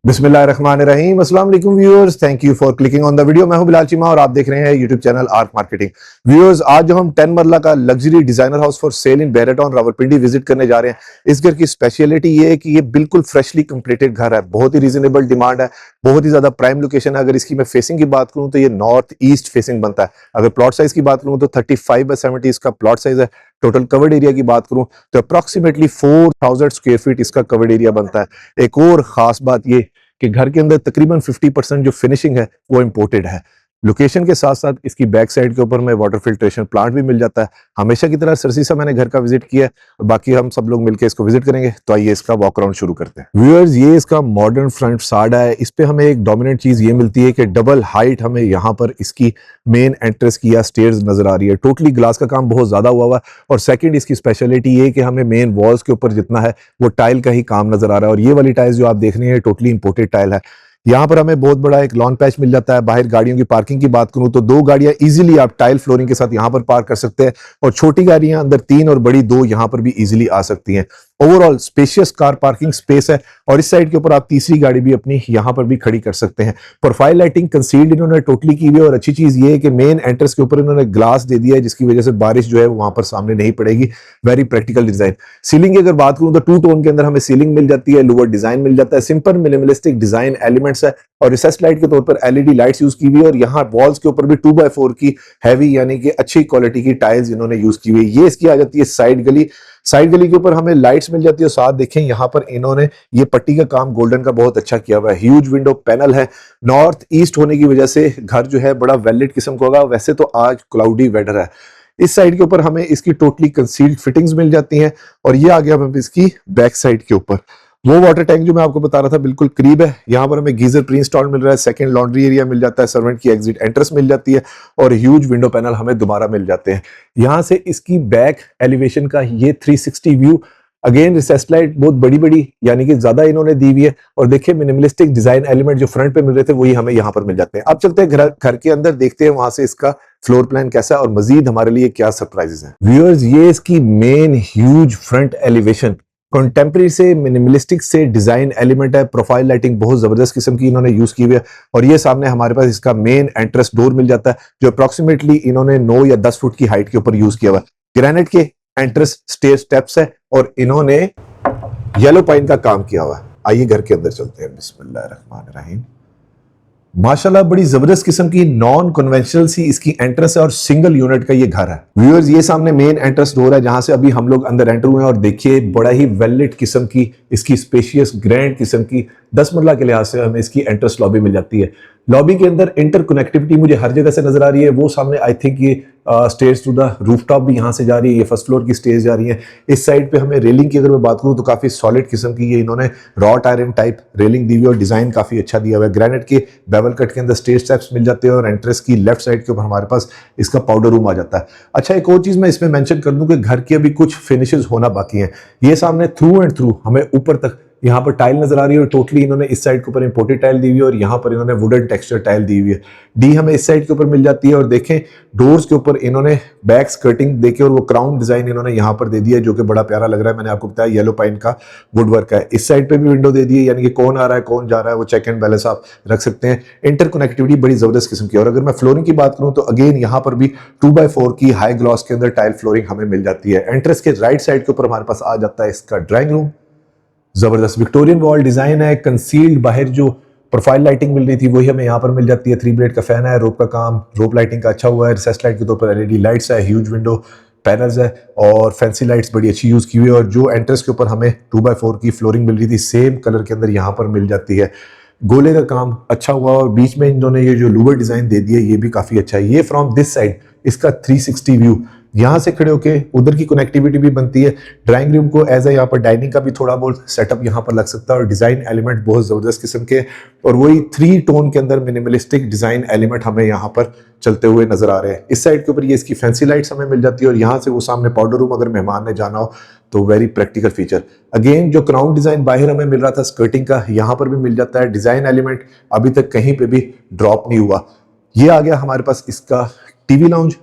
बिस्मिल्लाहिर्रहमानिर्रहीम। अस्सलाम वालेकुम viewers, thank you for clicking on the video. मैं हूं बिलाल चीमा और आप देख रहे हैं YouTube channel Arc Marketing. Viewers, आज जो हम 10 मरला का luxury designer house for sale in Bahria Town Rawalpindi visit करने जा रहे हैं। इस घर की स्पेशलिटी ये है कि ये बिल्कुल फ्रेशली कंप्लीटेड घर है, बहुत ही रीजनेबल डिमांड है, बहुत ही ज्यादा प्राइम लोकेशन है। अगर इसकी मैं फेसिंग की बात करूं तो ये नॉर्थ ईस्ट फेसिंग बनता है। अगर प्लॉट साइज की बात करूं तो 35/70 इसका प्लॉट साइज है। टोटल कवर्ड एरिया की बात करूं तो अप्रोक्सीमेटली 4000 स्क्वायर फीट इसका कवर्ड एरिया बनता है। एक और खास बात ये कि घर के अंदर तकरीबन 50% जो फिनिशिंग है वो इंपोर्टेड है। लोकेशन के साथ साथ इसकी बैक साइड के ऊपर में वाटर फिल्ट्रेशन प्लांट भी मिल जाता है। हमेशा की तरह सरसीसा मैंने घर का विजिट किया है और बाकी हम सब लोग मिलकर इसको विजिट करेंगे। तो आइए इसका वॉक अराउंड शुरू करते हैं। व्यूअर्स, ये इसका मॉडर्न फ्रंट फासाड है। इस पे हमें एक डोमिनेंट चीज ये मिलती है कि डबल हाइट हमें यहाँ पर इसकी मेन एंट्रेंस की या स्टेयर्स नजर आ रही है। टोटली ग्लास का काम बहुत ज्यादा हुआ है। और सेकंड, इसकी स्पेशलिटी ये कि हमें मेन वॉल्स के ऊपर जितना है वो टाइल का ही काम नजर आ रहा है। और ये वाली टाइल्स जो आप देख रहे हैं टोटली इंपोर्टेड टाइल है। यहाँ पर हमें बहुत बड़ा एक लॉन पैच मिल जाता है। बाहर गाड़ियों की पार्किंग की बात करूं तो 2 गाड़ियां इजीली आप टाइल फ्लोरिंग के साथ यहाँ पर पार्क कर सकते हैं और छोटी गाड़ियां अंदर 3 और बड़ी 2 यहाँ पर भी इजीली आ सकती हैं। Overall spacious car parking space है और इस साइड के ऊपर आप तीसरी गाड़ी भी अपनी यहाँ पर भी खड़ी कर सकते हैं। प्रोफाइल लाइटिंग कंसील्ड इन्होंने टोटली की हुई है और अच्छी चीज ये है कि मेन एंट्रेंस के ऊपर इन्होंने ग्लास दे दिया है जिसकी वजह से बारिश जो है वहां पर सामने नहीं पड़ेगी। Very practical design. सीलिंग की अगर बात करूं तो 2 टोन के अंदर हमें सीलिंग मिल जाती है, लोअर डिजाइन मिल जाता है, सिंपल मिनिमलिस्टिक डिजाइन एलिमेंट्स है और रिसेस लाइट के तौर पर एलईडी लाइट्स यूज की हुई है। और यहाँ वॉल्स के ऊपर भी 2x4 की हैवी यानी कि अच्छी क्वालिटी की टाइल्स इन्होंने यूज की हुई है। ये इसकी आ जाती है साइड गली। साइड गली के ऊपर हमें लाइट्स मिल जाती है। साथ देखें यहाँ पर इन्होंने ये पट्टी का काम गोल्डन का बहुत अच्छा किया हुआ है। ह्यूज विंडो पैनल है। नॉर्थ ईस्ट होने की वजह से घर जो है बड़ा वेलिड किस्म का होगा। वैसे तो आज क्लाउडी वेदर है। इस साइड के ऊपर हमें इसकी टोटली कंसील्ड फिटिंग्स मिल जाती हैं। और ये आ गया हम इसकी बैक साइड के ऊपर। वो वाटर टैंक जो मैं आपको बता रहा था बिल्कुल करीब है। यहाँ पर हमें गीजर प्री इंस्टॉल मिल रहा है। सेकंड लॉन्ड्री एरिया मिल जाता है। सर्वेंट की एग्जिट एंट्रेंस मिल जाती है और ह्यूज विंडो पैनल हमें दोबारा मिल जाते हैं। यहाँ से इसकी बैक एलिवेशन का ये 360 व्यू। अगेन रिसेस लाइट बहुत बड़ी बड़ी यानी कि ज्यादा इन्होंने दी हुई है। और देखिए मिनिमलिस्टिक डिजाइन एलिमेंट जो फ्रंट पे मिल रहे थे वही हमें यहाँ पर मिल जाते हैं। अब चलते हैं घर के अंदर, देखते हैं वहां से इसका फ्लोर प्लान कैसा है और मजीद हमारे लिए क्या सरप्राइजेस हैं। व्यूअर्स, ये इसकी main huge front elevation contemporary से मिनिमलिस्टिक से डिजाइन एलिमेंट है। प्रोफाइल लाइटिंग बहुत जबरदस्त किस्म की इन्होंने यूज की हुई है। और ये सामने हमारे पास इसका मेन एंट्रेंस डोर मिल जाता है जो अप्रोक्सीमेटली इन्होंने 9 या 10 फुट की हाइट के ऊपर यूज किया हुआ है। ग्रेनाइट के एंट्रेंस स्टेयर स्टेप्स है और इन्होंने येलो पाइन का काम किया हुआ है। आइए घर के अंदर चलते हैं। बिस्मिल्लाहिर्रहमानिर्रहीम। माशाल्लाह बड़ी जबरदस्त किस्म की नॉन कन्वेंशनल सी इसकी एंट्रेंस है और सिंगल यूनिट का ये घर है। व्यूअर्स, ये सामने मेन एंट्रेंस डोर है जहां से अभी हम लोग अंदर एंटर हुए हैं और देखिए बड़ा ही वेलिड किस्म की इसकी स्पेशियस ग्रैंड किस्म की 10 मरला के लिहाज से हमें इसकी एंट्रेंस लॉबी मिल जाती है। लॉबी के अंदर इंटर कनेक्टिविटी मुझे हर जगह से नजर आ रही है। वो सामने आई थिंक ये स्टेयर्स टू द रूफटॉप भी यहाँ से जा रही है। ये फर्स्ट फ्लोर की स्टेज जा रही है। इस साइड पे हमें रेलिंग की अगर मैं बात करूँ तो काफी सॉलिड किस्म की ये इन्होंने रॉट आयरन टाइप रेलिंग दी हुई और डिजाइन काफी अच्छा दिया हुआ है। ग्रेनाइट के बेवल कट के अंदर स्टेज स्टेप्स मिल जाते हैं और एंट्रेंस की लेफ्ट साइड के ऊपर हमारे पास इसका पाउडर रूम आ जाता है। अच्छा, एक और चीज मैं इसमें मेंशन कर दूं कि घर की अभी कुछ फिनिशेस होना बाकी हैं। ये सामने थ्रू एंड थ्रू हमें ऊपर तक यहाँ पर टाइल नजर आ रही है और टोटली इन्होंने इस साइड के ऊपर इंपोर्टेड टाइल दी हुई है और यहाँ पर इन्होंने वुडन टेक्सचर टाइल दी हुई है। डी हमें इस साइड के ऊपर मिल जाती है और देखें डोर्स के ऊपर इन्होंने बैक स्कर्टिंग देके और वो क्राउन डिजाइन इन्होंने यहाँ पर दे दिया है जो कि बड़ा प्यारा लग रहा है। मैंने आपको बताया येलो पाइन का वुड वर्क है। इस साइड पे भी विंडो दे दी है यानी कि कौन आ रहा है कौन जा रहा है वो चेक एंड बैलेंस आप रख सकते हैं। इंटर कनेक्टिविटी बड़ी जबरदस्त किस्म की। और अगर मैं फ्लोरिंग की बात करूं तो अगेन यहाँ पर भी 2x4 की हाई ग्लॉस के अंदर टाइल फ्लोरिंग हमें मिल जाती है। एंट्रेंस के राइट साइड के ऊपर हमारे पास आ जाता है इसका ड्राइंग रूम। जबरदस्त विक्टोरियन वॉल डिजाइन है। कंसील्ड बाहर जो प्रोफाइल लाइटिंग मिल रही थी वही हमें यहाँ पर मिल जाती है। 3 ब्लेड का फैन है। रोप का काम रोप लाइटिंग का अच्छा हुआ है। रिसेस लाइट के तौर पर एलईडी लाइट्स है। ह्यूज विंडो पैनल्स है और फैंसी लाइट्स बड़ी अच्छी यूज की हुई है। और जो एंट्रेंस के ऊपर हमें 2x4 की फ्लोरिंग मिल रही थी सेम कलर के अंदर यहाँ पर मिल जाती है। गोले का काम अच्छा हुआ और बीच में इन्होंने ये जो लूवर डिजाइन दे दिया ये भी काफी अच्छा है। ये फ्रॉम दिस साइड इसका 360 व्यू यहां से खड़े होके उधर की कनेक्टिविटी भी बनती है। ड्राइंग रूम को एज ए यहाँ पर डाइनिंग का भी थोड़ा बहुत सेटअप यहाँ पर लग सकता है और डिजाइन एलिमेंट बहुत जबरदस्त किस्म के और वही 3 टोन के अंदर मिनिमलिस्टिक डिजाइन एलिमेंट हमें यहाँ पर चलते हुए नजर आ रहे हैं। इस साइड के ऊपर ये इसकी फैंसी लाइट्स हमें मिल जाती है और यहाँ से वो सामने पाउडर रूम अगर मेहमान ने जाना हो तो वेरी प्रैक्टिकल फीचर। अगेन जो क्राउन डिजाइन बाहर हमें मिल रहा था स्कर्टिंग का यहाँ पर भी मिल जाता है। डिजाइन एलिमेंट अभी तक कहीं पे भी ड्रॉप नहीं हुआ। ये आ गया हमारे पास इसका टीवी लाउंज।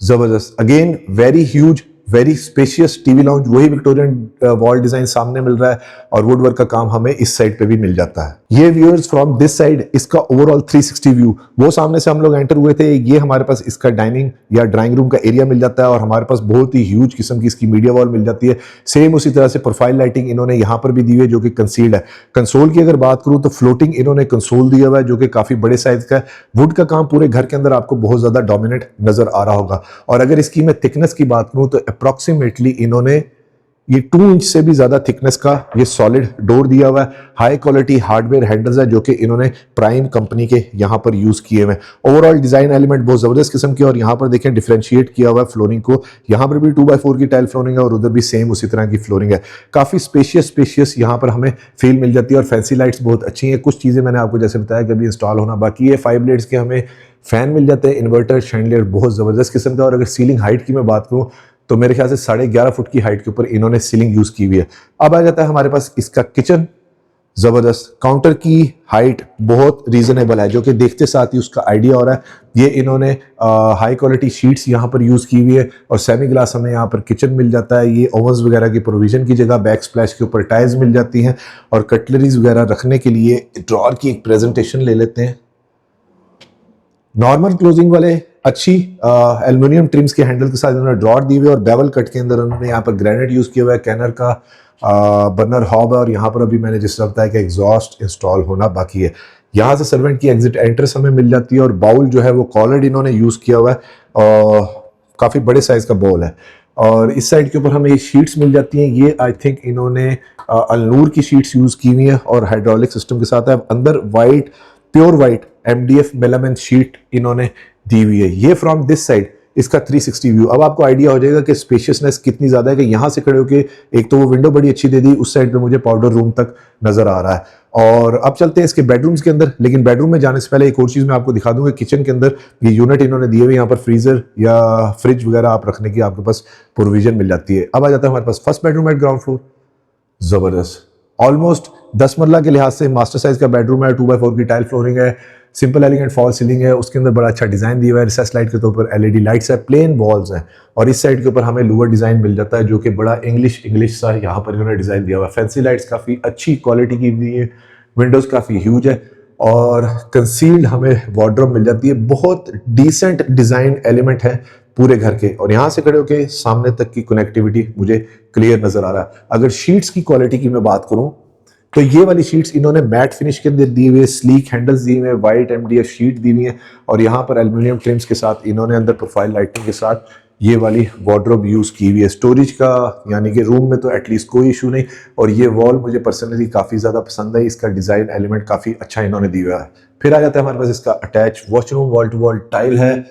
जबरदस्त again very huge very spacious TV lounge. वही विक्टोरियन वॉल डिजाइन सामने मिल रहा है और वुड वर्क का काम हमें इस साइड पे भी मिल जाता है। ये व्यूअर्स फ्रॉम दिस साइड इसका ओवरऑल 360 व्यू, वो सामने से हम लोग एंटर हुए थे, ये हमारे पास इसका डाइनिंग या ड्राइंग रूम का एरिया मिल जाता है और हमारे पास बहुत ही ह्यूज किस्म की इसकी मीडिया वॉल मिल जाती है। सेम उसी तरह से प्रोफाइल लाइटिंग इन्होंने यहाँ पर भी दी हुई है जो कि कंसील्ड है। कंसोल की अगर बात करूँ तो फ्लोटिंग इन्होंने कंसोल दिया हुआ है जो कि काफी बड़े साइज का है। वुड का काम पूरे घर के अंदर आपको बहुत ज्यादा डोमिनेट नजर आ रहा होगा। और अगर इसकी मैं थिकनेस की बात करूँ तो अप्रोक्सीमेटली इन्होंने ये 2 इंच से भी ज्यादा थिकनेस का ये सॉलिड डोर दिया हुआ है। हाई क्वालिटी हार्डवेयर हैंडल्स है जो कि इन्होंने प्राइम कंपनी के यहाँ पर यूज किए हुए हैं। ओवरऑल डिजाइन एलिमेंट बहुत जबरदस्त किस्म की, और यहाँ पर देखें डिफरेंशिएट किया हुआ है फ्लोरिंग को। यहाँ पर भी 2x4 की टाइल फ्लोरिंग है और उधर भी सेम उसी तरह की फ्लोरिंग है। काफी स्पेशियस यहाँ पर हमें फील मिल जाती है और फैंसी लाइट्स बहुत अच्छी हैं। कुछ चीजें मैंने आपको जैसे बताया कि अभी इंस्टॉल होना बाकी है। 5 ब्लेड्स के हमें फैन मिल जाते हैं, इन्वर्टर शैंडलियर बहुत जबरदस्त किस्म का। और अगर सीलिंग हाइट की मैं बात करूँ तो मेरे ख्याल से 11.5 फुट की हाइट के ऊपर इन्होंने सीलिंग यूज की हुई है। अब आ जाता है हमारे पास इसका किचन। जबरदस्त काउंटर की हाइट बहुत रीजनेबल है जो कि देखते साथ ही उसका आइडिया हो रहा है। ये इन्होंने हाई क्वालिटी शीट्स यहाँ पर यूज की हुई है और सेमी ग्लास हमें यहाँ पर किचन मिल जाता है। ये ओवंस वगैरह की प्रोविजन की जगह बैक स्प्लैश के ऊपर टाइल्स मिल जाती हैं और कटलरीज वगैरह रखने के लिए ड्रॉर की एक प्रेजेंटेशन ले लेते हैं। नॉर्मल क्लोजिंग वाले अच्छी एल्युमिनियम ट्रिम्स के हैंडल के साथ इन्होंने ड्रॉर दी हुई है और बेवल कट के अंदर उन्होंने यहाँ पर ग्रेनाइट यूज किया हुआ है। कैनर का बर्नर हॉब है और यहाँ पर अभी मैंने जिस तरह बताया कि एग्जॉस्ट इंस्टॉल होना बाकी है। यहाँ से सर्वेंट की एग्जिट एंट्रेंस हमें मिल जाती है और बाउल जो है वो कॉलर्ड इन्होंने यूज किया हुआ है और काफी बड़े साइज का बाउल है। और इस साइड के ऊपर हमें ये शीट्स मिल जाती हैं। ये आई थिंक इन्होंने अलनूर की शीट्स यूज की हुई है और हाइड्रोलिक सिस्टम के साथ है। अंदर white pure white MDF melamine sheet इन्होंने दी हुई है। ये फ्रॉम दिस साइड इसका 360 व्यू। अब आपको आइडिया हो जाएगा कि स्पेशियसनेस कितनी ज्यादा है कि यहां से खड़े होके एक तो वो विंडो बड़ी अच्छी दे दी, उस साइड पे मुझे पाउडर रूम तक नजर आ रहा है। और अब चलते हैं इसके बेडरूम्स के अंदर, लेकिन बेडरूम में जाने से पहले एक और चीज मैं आपको दिखा दूंगा। किचन के अंदर ये यूनिट इन्होंने दिए हुए, यहाँ पर फ्रीजर या फ्रिज वगैरह आप रखने की आपके पास प्रोविजन मिल जाती है। अब आ जाता है हमारे पास first bedroom at ground floor. जबरदस्त ऑलमोस्ट 10 मरला के लिहाज से मास्टर साइज का बेडरूम है। 2x4 की टाइल फ्लोरिंग है, सिंपल एलिगेंट फॉल सीलिंग है, उसके अंदर बड़ा अच्छा डिजाइन दिया हुआ है। रिसेस लाइट के तौर पर LED लाइट्स है, प्लेन वॉल्स हैं और इस साइड के ऊपर हमें लोअर डिजाइन मिल जाता है जो कि बड़ा इंग्लिश सा यहाँ पर इन्होंने डिजाइन दिया हुआ है। फैंसी लाइट्स काफी अच्छी क्वालिटी की दी है, विंडोज काफी ह्यूज है और कंसील्ड हमें वार्डरोब मिल जाती है। बहुत डिसेंट डिजाइन एलिमेंट है पूरे घर के और यहां से खड़े होकर सामने तक की कनेक्टिविटी मुझे क्लियर नजर आ रहा है। अगर शीट्स की क्वालिटी की मैं बात करूं तो ये वाली शीट्स इन्होंने मैट फिनिश के अंदर दी हुई है, स्लीक हैंडल्स दिए हुए, वाइट MDF शीट दी हुई है और यहाँ पर एल्युमिनियम ट्रिम्स के साथ इन्होंने अंदर प्रोफाइल लाइटिंग के साथ ये वाली वार्डरोब यूज की हुई है। स्टोरेज का यानी कि रूम में तो एटलीस्ट कोई इशू नहीं। और ये वॉल मुझे पर्सनली काफी ज्यादा पसंद है, इसका डिजाइन एलिमेंट काफी अच्छा इन्होंने दिया हुआ है। फिर आ जाता है हमारे पास इसका attach washroom, wall to wall tile है,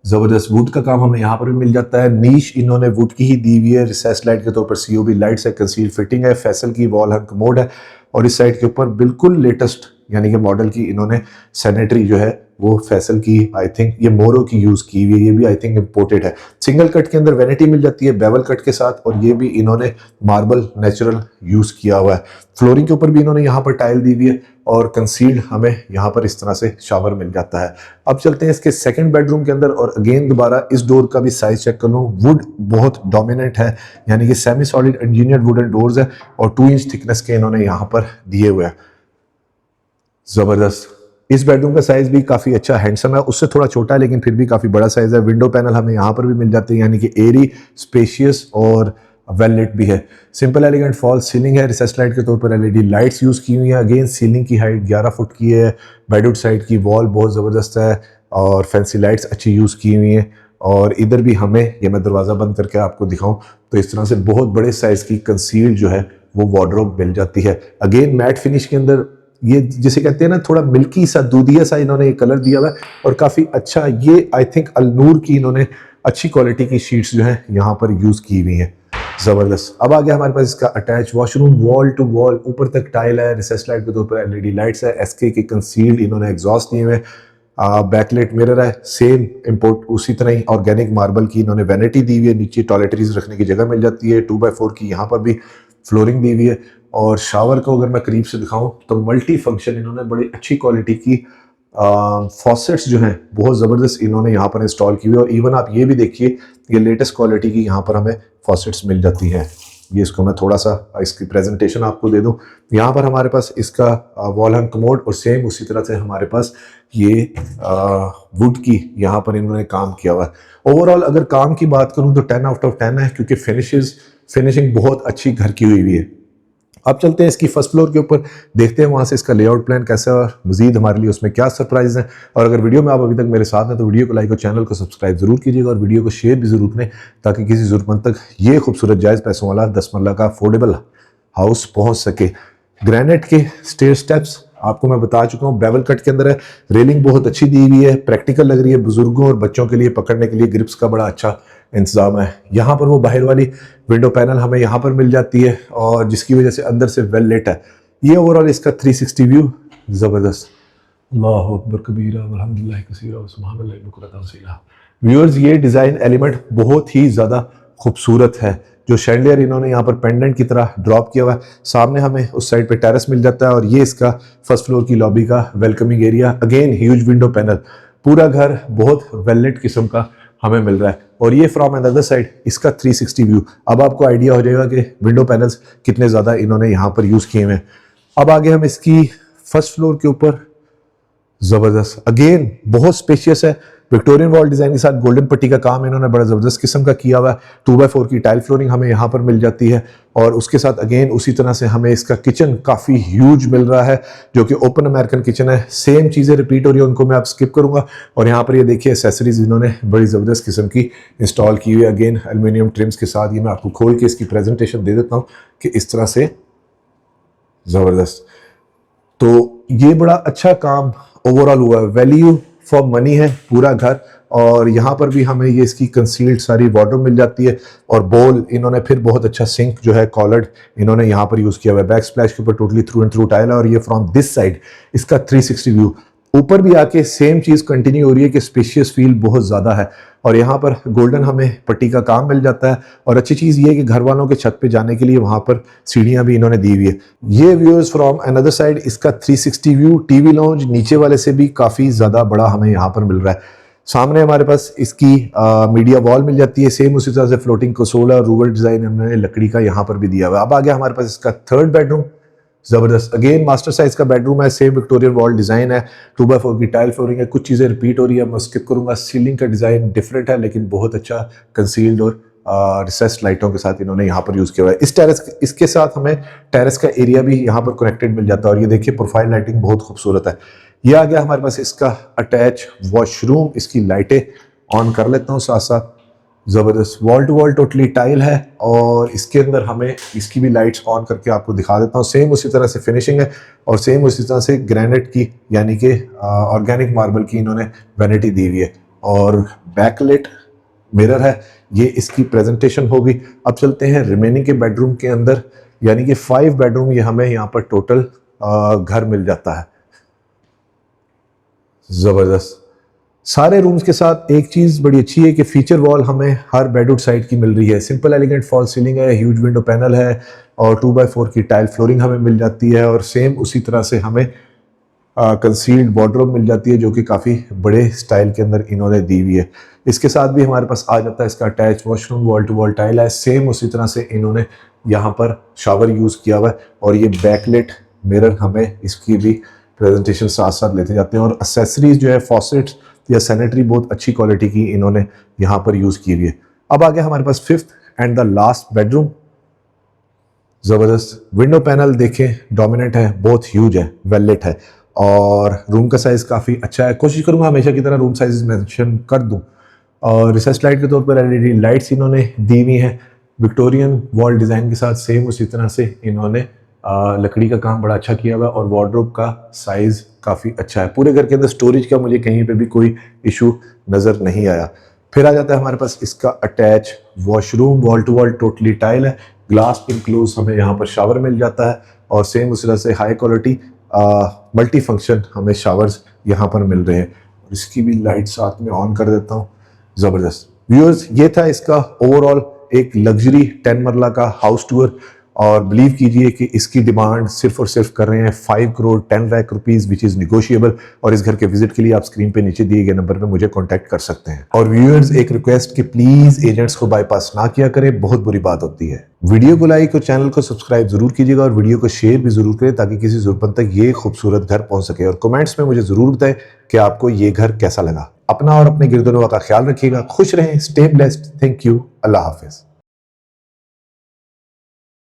जबरदस्त वुड का काम हमें यहाँ पर भी मिल जाता है। नीश इन्होंने वुड की ही दी हुई है, रिसेस लाइट के तौर पर COB लाइट्स है, कंसील फिटिंग है, फैसल की वॉल हंक मोड है और इस साइड के ऊपर बिल्कुल लेटेस्ट यानी कि मॉडल की इन्होंने सैनिटरी जो है वो फैसल की आई थिंक ये मोरो की यूज की हुई है, ये भी आई थिंक इम्पोर्टेड है। सिंगल कट के अंदर वैनिटी मिल जाती है बेवल कट के साथ और ये भी इन्होंने मार्बल नेचुरल यूज किया हुआ है। फ्लोरिंग के ऊपर भी इन्होंने यहाँ पर टाइल दी हुई है और कंसील्ड हमें यहाँ पर इस तरह से शावर मिल जाता है। अब चलते हैं इसके सेकंड बेडरूम के अंदर और अगेन दोबारा इस डोर का भी साइज चेक कर लो। वुड बहुत डोमिनेंट है यानी कि semi solid engineered wooden doors है और 2 इंच थिकनेस के इन्होंने यहाँ पर दिए हुए हैं। जबरदस्त इस बेडरूम का साइज भी काफी अच्छा हैंडसम है, उससे थोड़ा छोटा है लेकिन फिर भी काफी बड़ा साइज है। विंडो पैनल हमें यहाँ पर भी मिल जाते हैं यानी कि एरी स्पेशियस और वेल लिट भी है। सिंपल एलिगेंट फॉल सीलिंग है, रिसेस लाइट के तौर पर LED लाइट्स यूज की हुई है। अगेन सीलिंग की हाइट 11 फुट की है, बेडरूम साइड की वॉल बहुत जबरदस्त है और फैंसी लाइट्स अच्छी यूज की हुई हैं। और इधर भी हमें ये मैं दरवाजा बंद करके आपको दिखाऊं तो इस तरह से बहुत बड़े साइज की कंसील्ड जो है वो वार्डरोब मिल जाती है। अगेन मैट फिनिश के अंदर ये जिसे कहते हैं ना थोड़ा मिल्की सा दूधिया सा इन्होंने ये कलर दिया हुआ है और काफी अच्छा ये आई थिंक अलनूर की इन्होंने अच्छी क्वालिटी की शीट्स जो है यहाँ पर यूज की हुई हैं। जबरदस्त। अब आ गया हमारे पास इसका attach washroom, wall to wall ऊपर तक टाइल है, रिसेस लाइट के तौर पर LED लाइट्स है, SK की कंसील्ड इन्होंने एग्जॉस्ट दिए हुए, बैकलाइट मिरर है, सेम इंपोर्ट उसी तरह ही ऑर्गेनिक मार्बल की इन्होंने वैनिटी दी हुई है, नीचे टॉयलेटरीज रखने की जगह मिल जाती है। 2x4 की यहाँ पर भी फ्लोरिंग दी हुई है और शावर को अगर मैं करीब से दिखाऊं तो मल्टी फंक्शन इन्होंने बड़ी अच्छी क्वालिटी की फॉसेट्स जो हैं बहुत ज़बरदस्त इन्होंने यहाँ पर इंस्टॉल की हुई है और इवन आप ये भी देखिए ये लेटेस्ट क्वालिटी की यहाँ पर हमें फॉसेट्स मिल जाती हैं। ये इसको मैं थोड़ा सा इसकी प्रेजेंटेशन आपको दे दूं। यहाँ पर हमारे पास इसका वॉल हैंग कमोड और सेम उसी तरह से हमारे पास ये वुड की यहाँ पर इन्होंने काम किया हुआ है। ओवरऑल अगर काम की बात करूं तो 10 आउट ऑफ 10 है, क्योंकि फिनिशिंग बहुत अच्छी घर की हुई है। अब चलते हैं इसकी फर्स्ट फ्लोर के ऊपर, देखते हैं वहां से इसका लेआउट प्लान कैसा है और मजीद हमारे लिए उसमें क्या सरप्राइज है। और अगर वीडियो में आप अभी तक मेरे साथ हैं तो वीडियो को लाइक और चैनल को सब्सक्राइब जरूर कीजिएगा और वीडियो को शेयर भी जरूर करें, ताकि किसी जरूरतमंद तक ये खूबसूरत जायज़ पैसों वाला 10 मरला का अफोर्डेबल हाउस पहुंच सके। ग्रेनाइट के स्टेयर स्टेप्स आपको मैं बता चुका हूँ, बेवल कट के अंदर है। रेलिंग बहुत अच्छी दी हुई है, प्रैक्टिकल लग रही है, बुजुर्गों और बच्चों के लिए पकड़ने के लिए ग्रिप्स का बड़ा अच्छा इंतजाम है। यहाँ पर वो बाहर वाली विंडो पैनल हमें यहाँ पर मिल जाती है और जिसकी वजह से अंदर से वेल लेट है। ये ओवरऑल इसका 360 व्यू जबरदस्त। अल्लाहु अकबर कबीरा वल्हम्दुलिल्लाहि कसीरा व सुब्हानल्लाहि बुकरतन वसीला। व्यूअर्स, ये डिजाइन एलिमेंट बहुत ही ज्यादा खूबसूरत है। जो शैंडलियर इन्होंने यहाँ पर पेंडेंट की तरह ड्रॉप किया हुआ है, सामने हमें उस साइड पे टेरेस मिल जाता है और ये इसका फर्स्ट फ्लोर की लॉबी का welcoming area. Again huge window panel, पूरा घर बहुत वेललेट किस्म का हमें मिल रहा है। और ये फ्रॉम अनदर साइड इसका 360 व्यू। अब आपको आइडिया हो जाएगा कि विंडो पैनल्स कितने ज्यादा इन्होंने यहाँ पर यूज किए हुए हैं। अब आगे हम इसकी फर्स्ट फ्लोर के ऊपर, जबरदस्त अगेन बहुत स्पेशियस है। विक्टोरियन वॉल डिजाइन के साथ गोल्डन पट्टी का काम इन्होंने बड़ा जबरदस्त किस्म का किया हुआ है। 2x4 की टाइल फ्लोरिंग हमें यहाँ पर मिल जाती है और उसके साथ अगेन उसी तरह से हमें इसका किचन काफी ह्यूज मिल रहा है, जो कि ओपन अमेरिकन किचन है। सेम चीजें रिपीट हो रही है, उनको मैं आप स्किप करूंगा। और यहाँ पर ये देखिए एसेसरीज इन्होंने बड़ी जबरदस्त किस्म की इंस्टॉल की हुई है, अगेन एल्यूमिनियम ट्रिम्स के साथ। ये मैं आपको खोल के इसकी प्रेजेंटेशन दे देता हूँ कि इस तरह से जबरदस्त। तो ये बड़ा अच्छा काम ओवरऑल हुआ है, वैल्यू फॉर मनी है पूरा घर। और यहाँ पर भी हमें ये इसकी कंसील्ड सारी वार्डरोब मिल जाती है और बोल इन्होंने फिर बहुत अच्छा सिंक जो है कॉलर्ड इन्होंने यहाँ पर यूज किया हुआ है। बैक स्प्लैश के ऊपर totally through and through tile है और ये फ्रॉम दिस साइड इसका 360 व्यू। ऊपर भी आके सेम चीज कंटिन्यू हो रही है कि स्पेशियस फील बहुत ज्यादा है और यहाँ पर गोल्डन हमें पट्टी का काम मिल जाता है। और अच्छी चीज ये है कि घर वालों के छत पे जाने के लिए वहां पर सीढ़ियां भी इन्होंने दी हुई है। ये व्यूज फ्रॉम अनदर साइड इसका 360 व्यू। टीवी लॉन्ज नीचे वाले से भी काफी ज्यादा बड़ा हमें यहाँ पर मिल रहा है। सामने हमारे पास इसकी मीडिया वॉल मिल जाती है, सेम उसी तरह से फ्लोटिंग कंसोल और रूवर डिजाइन हमने लकड़ी का यहाँ पर भी दिया हुआ है। अब आगे हमारे पास इसका थर्ड बेडरूम, जबरदस्त अगेन मास्टर साइज का बेडरूम है, सेम विक्टोरियन वॉल डिजाइन है, 2x4 की टाइल फ्लोरिंग है। कुछ चीजें रिपीट हो रही है, मैं स्किप करूंगा। सीलिंग का डिजाइन डिफरेंट है लेकिन बहुत अच्छा कंसील्ड और रिसेस्ड लाइटों के साथ इन्होंने यहाँ पर यूज किया हुआ है। इस टेरेस इसके साथ हमें टेरेस का एरिया भी यहाँ पर कनेक्टेड मिल जाता है और ये देखिए प्रोफाइल लाइटिंग बहुत खूबसूरत है। ये आ गया हमारे पास इसका अटैच वॉशरूम। इसकी लाइटें ऑन कर लेता हूँ साथ साथ, जबरदस्त wall to wall totally tile है और इसके अंदर हमें इसकी भी लाइट्स ऑन करके आपको दिखा देता हूँ। सेम उसी तरह से फिनिशिंग है और सेम उसी तरह से ग्रेनाइट की यानी कि ऑर्गेनिक मार्बल की इन्होंने वैनिटी दी हुई है और बैकलेट मिरर है। ये इसकी प्रेजेंटेशन होगी। अब चलते हैं रिमेनिंग के बेडरूम के अंदर, यानी कि 5 बेडरूम ये हमें यहाँ पर टोटल घर मिल जाता है। जबरदस्त सारे रूम्स के साथ एक चीज बड़ी अच्छी है कि फीचर वॉल हमें हर बेडरूम साइड की मिल रही है। सिंपल एलिगेंट फॉल सीलिंग है, ह्यूज विंडो पैनल है और 2x4 की टाइल फ्लोरिंग हमें मिल जाती है और सेम उसी तरह से हमें कंसील्ड वार्डरोब मिल जाती है जो कि काफ़ी बड़े स्टाइल के अंदर इन्होंने दी हुई है। इसके साथ भी हमारे पास आ जाता है इसका attach washroom, wall to wall tile है। सेम उसी तरह से इन्होंने यहाँ पर शावर यूज़ किया हुआ है और ये बैकलेट मिरर हमें इसकी भी प्रेजेंटेशन साथ साथ लेते जाते हैं। और एसेसरीज जो है फॉसेट्स या सैनिटरी बहुत अच्छी क्वालिटी की इन्होंने यहाँ पर यूज़ की हुई है। अब आगे हमारे पास 5th and the last bedroom, जबरदस्त विंडो पैनल देखें डोमिनेंट है, बहुत ह्यूज है, वेललेट है और रूम का साइज काफ़ी अच्छा है। कोशिश करूंगा हमेशा की तरह रूम साइज मेंशन कर दूं। और रिसेस लाइट के तौर पर एलईडी लाइट्स इन्होंने दी हुई हैं विक्टोरियन वॉल डिज़ाइन के साथ। सेम उसी तरह से इन्होंने लकड़ी का काम बड़ा अच्छा किया हुआ है और वार्डरोब का साइज काफ़ी अच्छा है। पूरे घर के अंदर स्टोरेज का मुझे कहीं पे भी कोई इशू नज़र नहीं आया। फिर आ जाता है हमारे पास इसका attach washroom, wall to wall totally tile है, ग्लास इनक्लोज हमें यहाँ पर शावर मिल जाता है और सेम उस तरह से हाई क्वालिटी मल्टी फंक्शन हमें शावर्स यहाँ पर मिल रहे हैं। इसकी भी लाइट साथ में ऑन कर देता हूँ, ज़बरदस्त। व्यूअर्स, ये था इसका ओवरऑल एक लग्जरी 10 मरला का हाउस टूर और बिलीव कीजिए कि इसकी डिमांड सिर्फ और सिर्फ कर रहे हैं 5 crore 10 lakh rupees, which is negotiable. और इस घर के विजिट के लिए आप स्क्रीन पे नीचे दिए गए नंबर पे मुझे कांटेक्ट कर सकते हैं। और व्यूअर्स, एक रिक्वेस्ट कि प्लीज एजेंट्स को बाईपास ना किया करें, बहुत बुरी बात होती है। वीडियो को लाइक और चैनल को सब्सक्राइब जरूर कीजिएगा और वीडियो को शेयर भी जरूर करें ताकि किसी जरूरत तक ये खूबसूरत घर पहुंच सके। और कमेंट्स में मुझे जरूर बताएं कि आपको ये घर कैसा लगा। अपना और अपने गिरदोनवा का ख्याल रखिएगा, खुश रहें, stay blessed, thank you, Allah Hafiz.